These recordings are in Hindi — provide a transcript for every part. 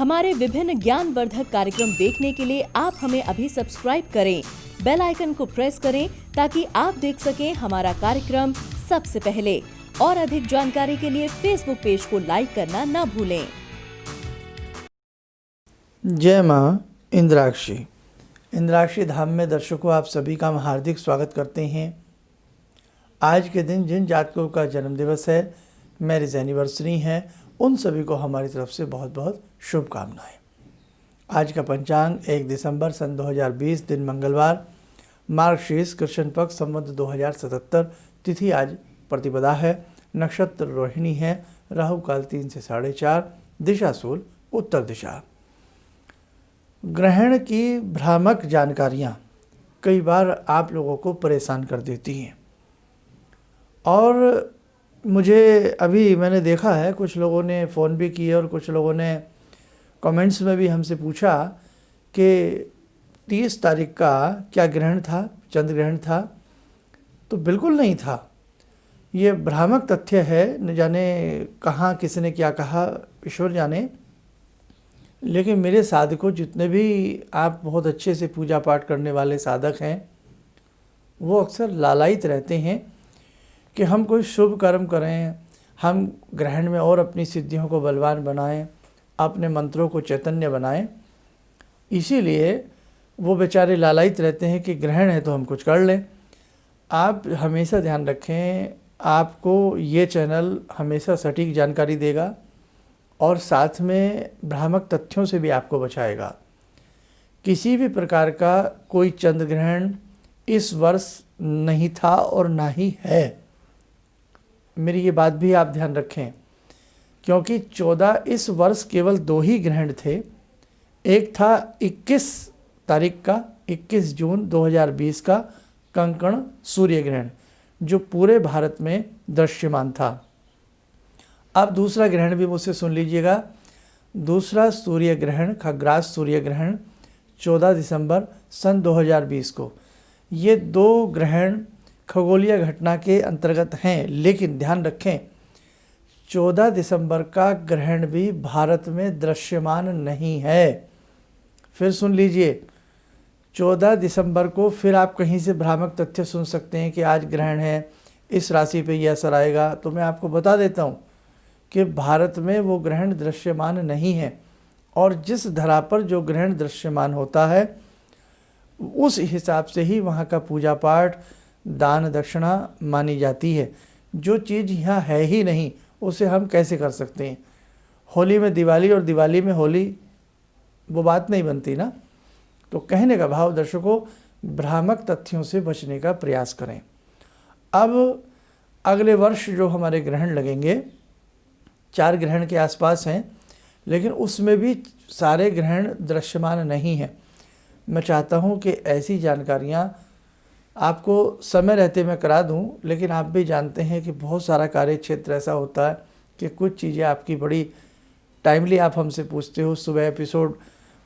हमारे विभिन्न ज्ञानवर्धक कार्यक्रम देखने के लिए आप हमें अभी सब्सक्राइब करें, बेल आइकन को प्रेस करें ताकि आप देख सकें हमारा कार्यक्रम सबसे पहले। और अधिक जानकारी के लिए फेसबुक पेज को लाइक करना न भूलें। जय माँ इंद्राक्षी। इंद्राक्षी धाम में दर्शकों आप सभी का हम हार्दिक स्वागत करते हैं। आज के दिन जिन जातकों का जन्मदिवस है, मैरिज एनिवर्सरी है, उन सभी को हमारी तरफ से बहुत बहुत शुभकामनाएं। आज का पंचांग 1 दिसंबर सन 2020, दिन मंगलवार, मार्गशीर्ष कृष्ण पक्ष, संवत 2077, तिथि आज प्रतिपदा है, नक्षत्र रोहिणी है, राहु काल 3 से 4:30, दिशा शूल उत्तर दिशा। ग्रहण की भ्रामक जानकारियाँ कई बार आप लोगों को परेशान कर देती हैं और मुझे अभी मैंने देखा है कुछ लोगों ने फ़ोन भी किए और कुछ लोगों ने कमेंट्स में भी हमसे पूछा कि 30 तारीख का क्या ग्रहण था, चंद्र ग्रहण था। तो बिल्कुल नहीं था, ये भ्रामक तथ्य है। न जाने कहाँ किसने क्या कहा, ईश्वर जाने। लेकिन मेरे साधकों, जितने भी आप बहुत अच्छे से पूजा पाठ करने वाले साधक हैं, वो अक्सर लालायित रहते हैं कि हम कोई शुभ कर्म करें, हम ग्रहण में और अपनी सिद्धियों को बलवान बनाएं, अपने मंत्रों को चैतन्य बनाएं। इसीलिए वो बेचारे लालायित रहते हैं कि ग्रहण है तो हम कुछ कर लें। आप हमेशा ध्यान रखें, आपको ये चैनल हमेशा सटीक जानकारी देगा और साथ में भ्रामक तथ्यों से भी आपको बचाएगा। किसी भी प्रकार का कोई चंद्र ग्रहण इस वर्ष नहीं था और ना ही है। मेरी ये बात भी आप ध्यान रखें, क्योंकि 14 इस वर्ष केवल 2 ही ग्रहण थे। एक था 21 तारीख का, 21 जून 2020 का कंकण सूर्य ग्रहण, जो पूरे भारत में दृश्यमान था। अब दूसरा ग्रहण भी मुझसे सुन लीजिएगा। दूसरा सूर्य ग्रहण, खग्रास सूर्य ग्रहण, 14 दिसंबर सन 2020 को। ये 2 ग्रहण खगोलीय घटना के अंतर्गत हैं, लेकिन ध्यान रखें 14 दिसंबर का ग्रहण भी भारत में दृश्यमान नहीं है। फिर सुन लीजिए, 14 दिसंबर को फिर आप कहीं से भ्रामक तथ्य सुन सकते हैं कि आज ग्रहण है, इस राशि पे यह असर आएगा। तो मैं आपको बता देता हूँ कि भारत में वो ग्रहण दृश्यमान नहीं है और जिस धरा पर जो ग्रहण दृश्यमान होता है उस हिसाब से ही वहाँ का पूजा पाठ, दान दक्षिणा मानी जाती है। जो चीज़ यहाँ है ही नहीं उसे हम कैसे कर सकते हैं। होली में दिवाली और दिवाली में होली, वो बात नहीं बनती ना। तो कहने का भाव दर्शकों, भ्रामक तथ्यों से बचने का प्रयास करें। अब अगले वर्ष जो हमारे ग्रहण लगेंगे, 4 ग्रहण के आसपास हैं, लेकिन उसमें भी सारे ग्रहण दृश्यमान नहीं हैं। मैं चाहता हूँ कि ऐसी जानकारियाँ आपको समय रहते मैं करा दूं, लेकिन आप भी जानते हैं कि बहुत सारा कार्य क्षेत्र ऐसा होता है कि कुछ चीज़ें आपकी बड़ी टाइमली आप हमसे पूछते हो, सुबह एपिसोड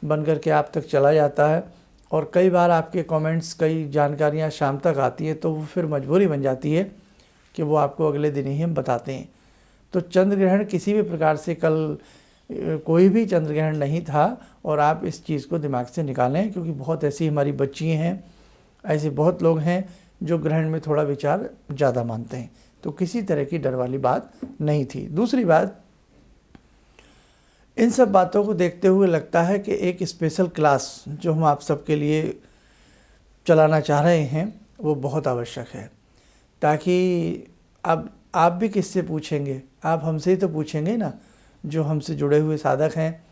बन कर के आप तक चला जाता है और कई बार आपके कमेंट्स, कई जानकारियां शाम तक आती हैं, तो वो फिर मजबूरी बन जाती है कि वो आपको अगले दिन ही हम बताते हैं। तो चंद्र ग्रहण किसी भी प्रकार से कल कोई भी चंद्र ग्रहण नहीं था और आप इस चीज़ को दिमाग से निकालें, क्योंकि बहुत ऐसी हमारी बच्चियाँ हैं, ऐसे बहुत लोग हैं जो ग्रहण में थोड़ा विचार ज़्यादा मानते हैं। तो किसी तरह की डर वाली बात नहीं थी। दूसरी बात, इन सब बातों को देखते हुए लगता है कि एक स्पेशल क्लास जो हम आप सबके लिए चलाना चाह रहे हैं वो बहुत आवश्यक है, ताकि अब आप भी किससे पूछेंगे, आप हमसे ही तो पूछेंगे ना। जो हमसे जुड़े हुए साधक हैं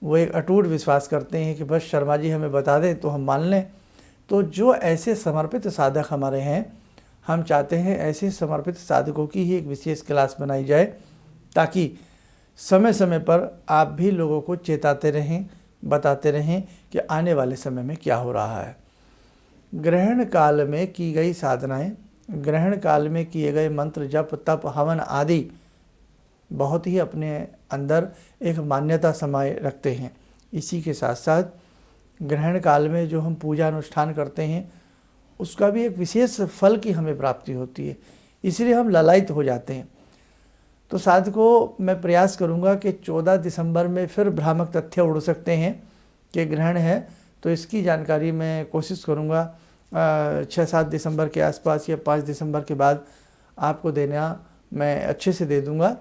वो एक अटूट विश्वास करते हैं कि बस शर्मा जी हमें बता दें तो हम मान लें। तो जो ऐसे समर्पित साधक हमारे हैं, हम चाहते हैं ऐसे समर्पित साधकों की ही एक विशेष क्लास बनाई जाए, ताकि समय समय पर आप भी लोगों को चेताते रहें, बताते रहें कि आने वाले समय में क्या हो रहा है। ग्रहण काल में की गई साधनाएं, ग्रहण काल में किए गए मंत्र, जप, तप, हवन आदि बहुत ही अपने अंदर एक मान्यता समाये रखते हैं। इसी के साथ साथ ग्रहण काल में जो हम पूजा अनुष्ठान करते हैं उसका भी एक विशेष फल की हमें प्राप्ति होती है, इसलिए हम लालायित हो जाते हैं। तो साधकों मैं प्रयास करूंगा कि 14 दिसंबर में फिर भ्रामक तथ्य उड़ सकते हैं कि ग्रहण है, तो इसकी जानकारी मैं कोशिश करूंगा 6-7 दिसंबर के आसपास या 5 दिसंबर के बाद आपको देना मैं अच्छे से दे दूंगा।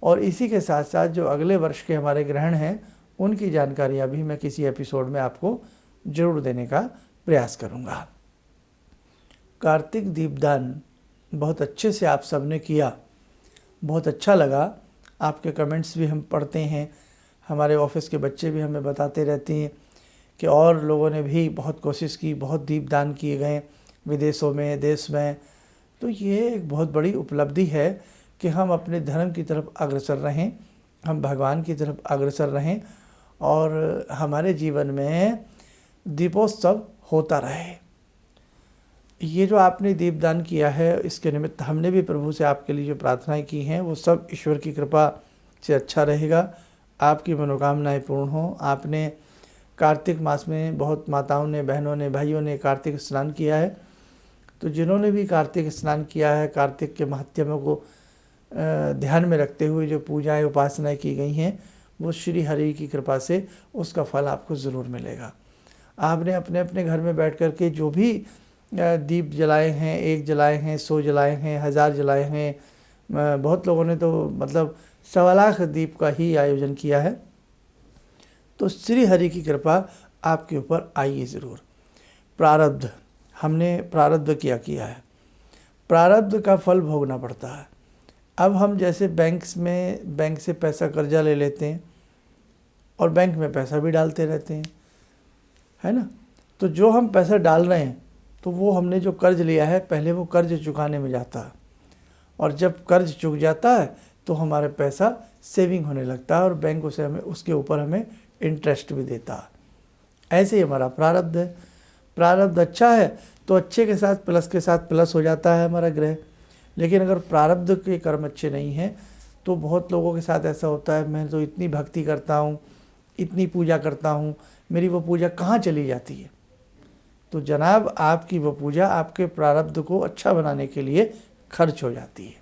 और इसी के साथ साथ जो अगले वर्ष के हमारे ग्रहण हैं उनकी जानकारियाँ भी मैं किसी एपिसोड में आपको ज़रूर देने का प्रयास करूंगा। कार्तिक दीपदान बहुत अच्छे से आप सबने किया, बहुत अच्छा लगा। आपके कमेंट्स भी हम पढ़ते हैं, हमारे ऑफिस के बच्चे भी हमें बताते रहते हैं कि और लोगों ने भी बहुत कोशिश की, बहुत दीपदान किए गए विदेशों में, देश में। तो ये एक बहुत बड़ी उपलब्धि है कि हम अपने धर्म की तरफ अग्रसर रहें, हम भगवान की तरफ अग्रसर रहें और हमारे जीवन में दीपोत्सव होता रहे। ये जो आपने दीपदान किया है, इसके निमित्त हमने भी प्रभु से आपके लिए जो प्रार्थनाएं की हैं वो सब ईश्वर की कृपा से अच्छा रहेगा, आपकी मनोकामनाएं पूर्ण हो। आपने कार्तिक मास में बहुत माताओं ने, बहनों ने, भाइयों ने कार्तिक स्नान किया है, तो जिन्होंने भी कार्तिक स्नान किया है, कार्तिक के महात्म्यों को ध्यान में रखते हुए जो पूजाएं उपासनाएं की गई हैं, वो श्री हरि की कृपा से उसका फल आपको ज़रूर मिलेगा। आपने अपने अपने घर में बैठ कर के जो भी दीप जलाए हैं, 1 जलाए हैं, 100 जलाए हैं, 1000 जलाए हैं, बहुत लोगों ने तो मतलब 1.25 लाख दीप का ही आयोजन किया है। तो श्री हरि की कृपा आपके ऊपर आइए ज़रूर। प्रारब्ध, हमने प्रारब्ध किया है, प्रारब्ध का फल भोगना पड़ता है। अब हम जैसे बैंक से पैसा कर्जा ले लेते हैं और बैंक में पैसा भी डालते रहते हैं, है ना। तो जो हम पैसा डाल रहे हैं तो वो हमने जो कर्ज लिया है पहले वो कर्ज चुकाने में जाता है, और जब कर्ज चुक जाता है तो हमारा पैसा सेविंग होने लगता है और बैंक उसे हमें उसके ऊपर हमें इंटरेस्ट भी देता है। ऐसे ही हमारा प्रारब्ध है। प्रारब्ध अच्छा है तो अच्छे के साथ प्लस हो जाता है हमारा ग्रह। लेकिन अगर प्रारब्ध के कर्म अच्छे नहीं हैं तो बहुत लोगों के साथ ऐसा होता है, मैं तो इतनी भक्ति करता हूँ, इतनी पूजा करता हूँ, मेरी वो पूजा कहाँ चली जाती है। तो जनाब आपकी वो पूजा आपके प्रारब्ध को अच्छा बनाने के लिए खर्च हो जाती है।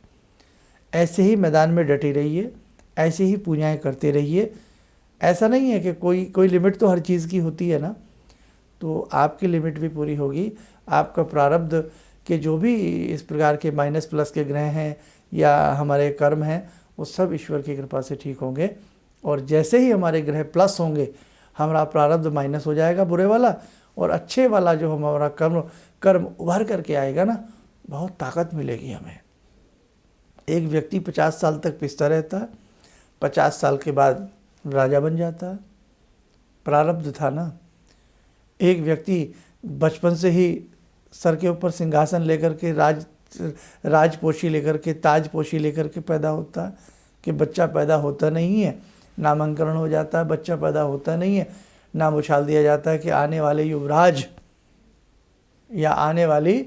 ऐसे ही मैदान में डटे रहिए, ऐसे ही पूजाएं करते रहिए। ऐसा नहीं है कि कोई लिमिट तो हर चीज़ की होती है ना, तो आपकी लिमिट भी पूरी होगी। आपका प्रारब्ध के जो भी इस प्रकार के माइनस प्लस के ग्रह हैं या हमारे कर्म हैं वो सब ईश्वर की कृपा से ठीक होंगे, और जैसे ही हमारे ग्रह प्लस होंगे हमारा प्रारब्ध माइनस हो जाएगा बुरे वाला, और अच्छे वाला जो हमारा कर्म उभर करके आएगा ना, बहुत ताकत मिलेगी हमें। एक व्यक्ति 50 साल तक पिसता रहता है, 50 साल के बाद राजा बन जाता है, प्रारब्ध था ना। एक व्यक्ति बचपन से ही सर के ऊपर सिंहासन लेकर के राजपोशी लेकर के, ताजपोशी लेकर के पैदा होता है कि बच्चा पैदा होता नहीं है, नामांकन हो जाता है, बच्चा पैदा होता नहीं है, नाम उछाल दिया जाता है कि आने वाले युवराज या आने वाली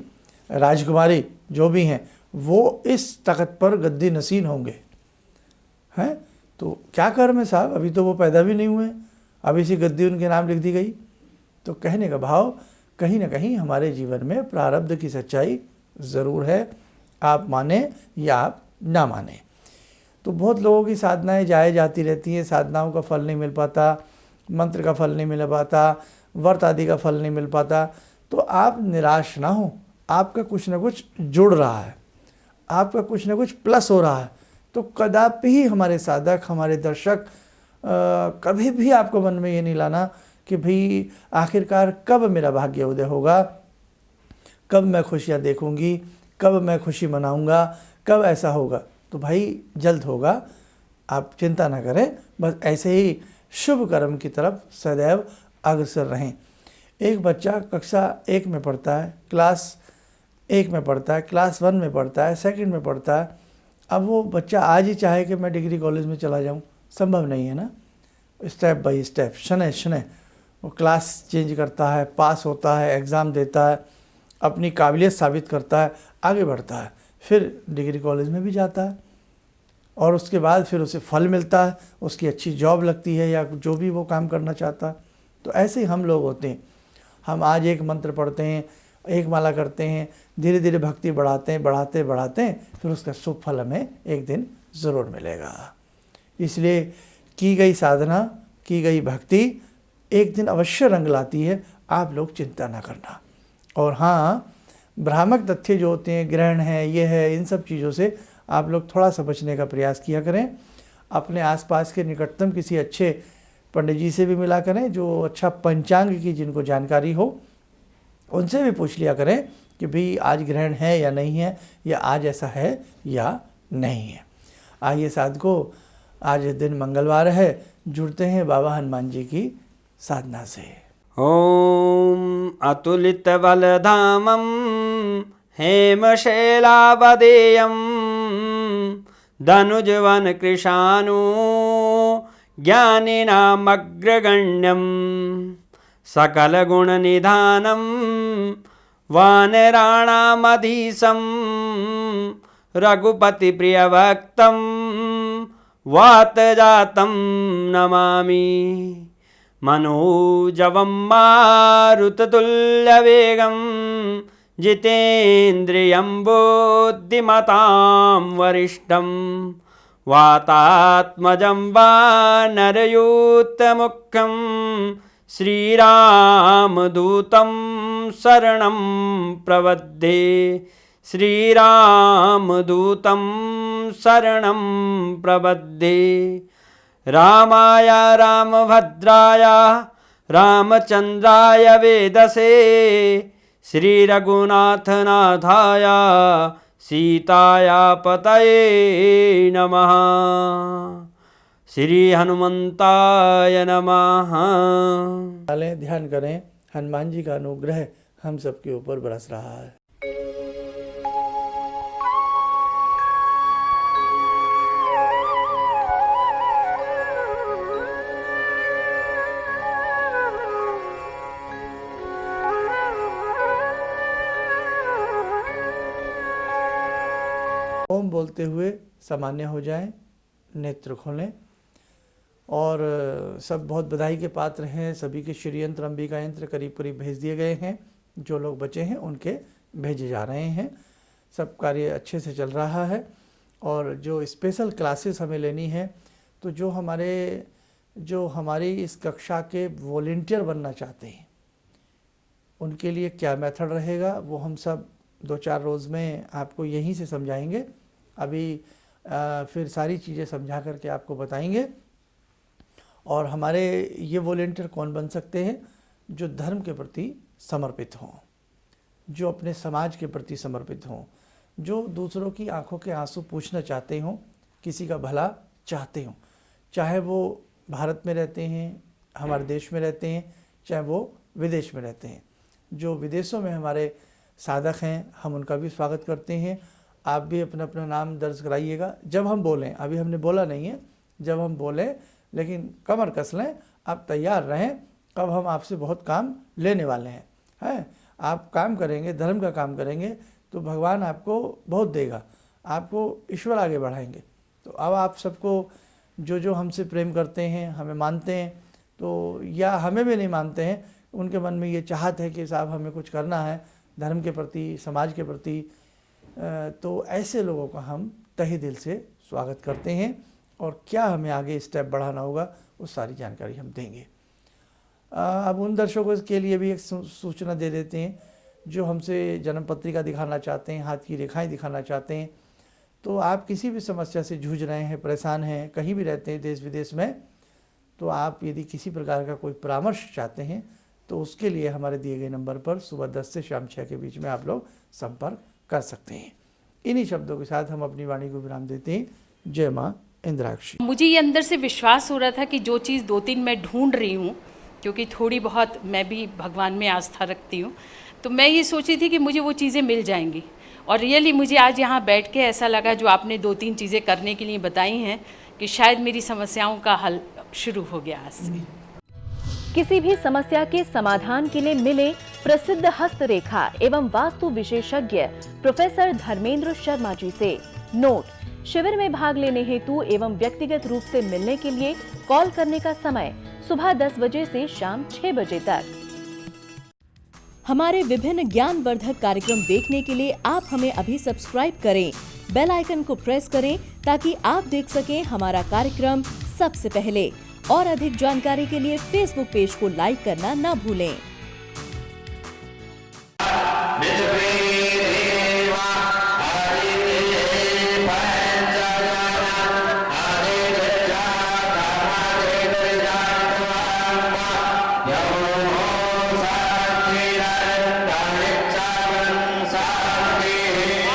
राजकुमारी जो भी हैं वो इस तख्त पर गद्दी नसीन होंगे, हैं। तो क्या कर्म है साहब, अभी तो वो पैदा भी नहीं हुए, अभी इसी गद्दी उनके नाम लिख दी गई। तो कहने का भाव कहीं ना कहीं हमारे जीवन में प्रारब्ध की सच्चाई ज़रूर है, आप माने या आप ना माने। तो बहुत लोगों की साधनाएं जाए जाती रहती हैं, साधनाओं का फल नहीं मिल पाता, मंत्र का फल नहीं मिल पाता, व्रत आदि का फल नहीं मिल पाता। तो आप निराश ना हो, आपका कुछ ना कुछ जुड़ रहा है, आपका कुछ ना कुछ प्लस हो रहा है। तो कदापि ही हमारे साधक, हमारे दर्शक कभी भी आपको मन में ये नहीं लाना कि भाई आखिरकार कब मेरा भाग्य उदय होगा, कब मैं खुशियाँ देखूंगी, कब मैं खुशी मनाऊंगा, कब ऐसा होगा। तो भाई जल्द होगा, आप चिंता ना करें, बस ऐसे ही शुभ कर्म की तरफ सदैव अग्रसर रहें। एक बच्चा कक्षा 1 में पढ़ता है, क्लास 1 में पढ़ता है, क्लास 1 में पढ़ता है, 2nd में पढ़ता है। अब वो बच्चा आज ही चाहे कि मैं डिग्री कॉलेज में चला जाऊं, संभव नहीं है ना। स्टेप बाय स्टेप, शनय शनय वो क्लास चेंज करता है, पास होता है, एग्ज़ाम देता है, अपनी काबिलियत साबित करता है, आगे बढ़ता है, फिर डिग्री कॉलेज में भी जाता है, और उसके बाद फिर उसे फल मिलता है, उसकी अच्छी जॉब लगती है या जो भी वो काम करना चाहता है। तो ऐसे ही हम लोग होते हैं, हम आज एक मंत्र पढ़ते हैं, एक माला करते हैं, धीरे धीरे भक्ति बढ़ाते हैं, फिर उसका शुभ फल हमें एक दिन ज़रूर मिलेगा। इसलिए की गई साधना, की गई भक्ति एक दिन अवश्य रंग लाती है, आप लोग चिंता ना करना। और हाँ, भ्रामक तथ्य जो होते हैं, ग्रहण है, ये है, इन सब चीज़ों से आप लोग थोड़ा सा बचने का प्रयास किया करें। अपने आसपास के निकटतम किसी अच्छे पंडित जी से भी मिला करें, जो अच्छा पंचांग की जिनको जानकारी हो, उनसे भी पूछ लिया करें कि भाई आज ग्रहण है या नहीं है, या आज ऐसा है या नहीं है। आइए साधकों, आज दिन मंगलवार है, जुड़ते हैं बाबा हनुमान जी की साधना से। ॐ अतुलितबलधामं हेमशैलावदेयं धनुजवनकृशानु ज्ञानिनामग्रगण्यं सकलगुणनिधानं वानराणामधीशं रघुपतिप्रियभक्तं वातजातं नमामि। मनोजवं मारुततुल्यवेगं जितेन्द्रियं बुद्धिमतां वरिष्ठं वातात्मजं वानरयूथमुख्यं श्रीरामदूतं शरणं प्रपद्ये। श्रीरामदूतं शरणं प्रपद्ये। रामाय रामभद्राय रामचन्द्राय वेदसे श्रीरघुनाथनाथाय सीताया पतये नमः। श्री हनुमंताय नमः। ध्यान करें, हनुमान जी का अनुग्रह हम सबके ऊपर बरस रहा है। ओम बोलते हुए सामान्य हो जाएं, नेत्र खोलें। और सब बहुत बधाई के पात्र हैं। सभी के श्री यंत्र, अंबिका यंत्र करीब करीब भेज दिए गए हैं। जो लोग बचे हैं उनके भेजे जा रहे हैं। सब कार्य अच्छे से चल रहा है। और जो स्पेशल क्लासेस हमें लेनी है, तो जो हमारी इस कक्षा के वॉलेंटियर बनना चाहते हैं, उनके लिए क्या मेथड रहेगा, वो हम सब 2-4 रोज़ में आपको यहीं से समझाएंगे। अभी फिर सारी चीज़ें समझा करके आपको बताएंगे। और हमारे ये वॉलेंटियर कौन बन सकते हैं? जो धर्म के प्रति समर्पित हों, जो अपने समाज के प्रति समर्पित हों, जो दूसरों की आंखों के आंसू पूछना चाहते हों, किसी का भला चाहते हों, चाहे वो भारत में रहते हैं, हमारे देश में रहते हैं, चाहे वो विदेश में रहते हैं। जो विदेशों में हमारे साधक हैं, हम उनका भी स्वागत करते हैं। आप भी अपना अपना नाम दर्ज कराइएगा जब हम बोलें। अभी हमने बोला नहीं है, जब हम बोलें, लेकिन कमर कस लें, आप तैयार रहें। कब हम आपसे बहुत काम लेने वाले हैं। आप काम करेंगे, धर्म का काम करेंगे, तो भगवान आपको बहुत देगा, आपको ईश्वर आगे बढ़ाएंगे। तो अब आप सबको जो हमसे प्रेम करते हैं, हमें मानते हैं, तो या हमें भी नहीं मानते हैं, उनके मन में ये चाहत है कि साहब हमें कुछ करना है धर्म के प्रति, समाज के प्रति, तो ऐसे लोगों का हम तहे दिल से स्वागत करते हैं। और क्या हमें आगे स्टेप बढ़ाना होगा, वो सारी जानकारी हम देंगे। अब उन दर्शकों के लिए भी एक सूचना दे देते हैं जो हमसे जन्म पत्रिका दिखाना चाहते हैं, हाथ की रेखाएं दिखाना चाहते हैं। तो आप किसी भी समस्या से जूझ रहे हैं, परेशान हैं, कहीं भी रहते हैं देश विदेश में, तो आप यदि किसी प्रकार का कोई परामर्श चाहते हैं, तो उसके लिए हमारे दिए गए नंबर पर सुबह 10 से शाम 6 के बीच में आप लोग संपर्क कर सकते हैं। इन्हीं शब्दों के साथ हम अपनी वाणी को विराम देते हैं। जय माँ इंद्राक्षी। मुझे ये अंदर से विश्वास हो रहा था कि जो चीज़ 2-3 मैं ढूंढ रही हूँ, क्योंकि थोड़ी बहुत मैं भी भगवान में आस्था रखती हूँ, तो मैं ये सोची थी कि मुझे वो चीज़ें मिल जाएंगी। और रियली मुझे आज यहाँ बैठ के ऐसा लगा, जो आपने 2-3 चीज़ें करने के लिए बताई हैं, कि शायद मेरी समस्याओं का हल शुरू हो गया आज से। किसी भी समस्या के समाधान के लिए मिले प्रसिद्ध हस्तरेखा एवं वास्तु विशेषज्ञ प्रोफेसर धर्मेंद्र शर्मा जी से। नोट: शिविर में भाग लेने हेतु एवं व्यक्तिगत रूप से मिलने के लिए कॉल करने का समय सुबह 10 बजे से शाम 6 बजे तक। हमारे विभिन्न ज्ञानवर्धक कार्यक्रम देखने के लिए आप हमें अभी सब्सक्राइब करें, बेल आइकन को प्रेस करें ताकि आप देख सकें हमारा कार्यक्रम सबसे पहले। और अधिक जानकारी के लिए फेसबुक पेज को लाइक करना न भूलें।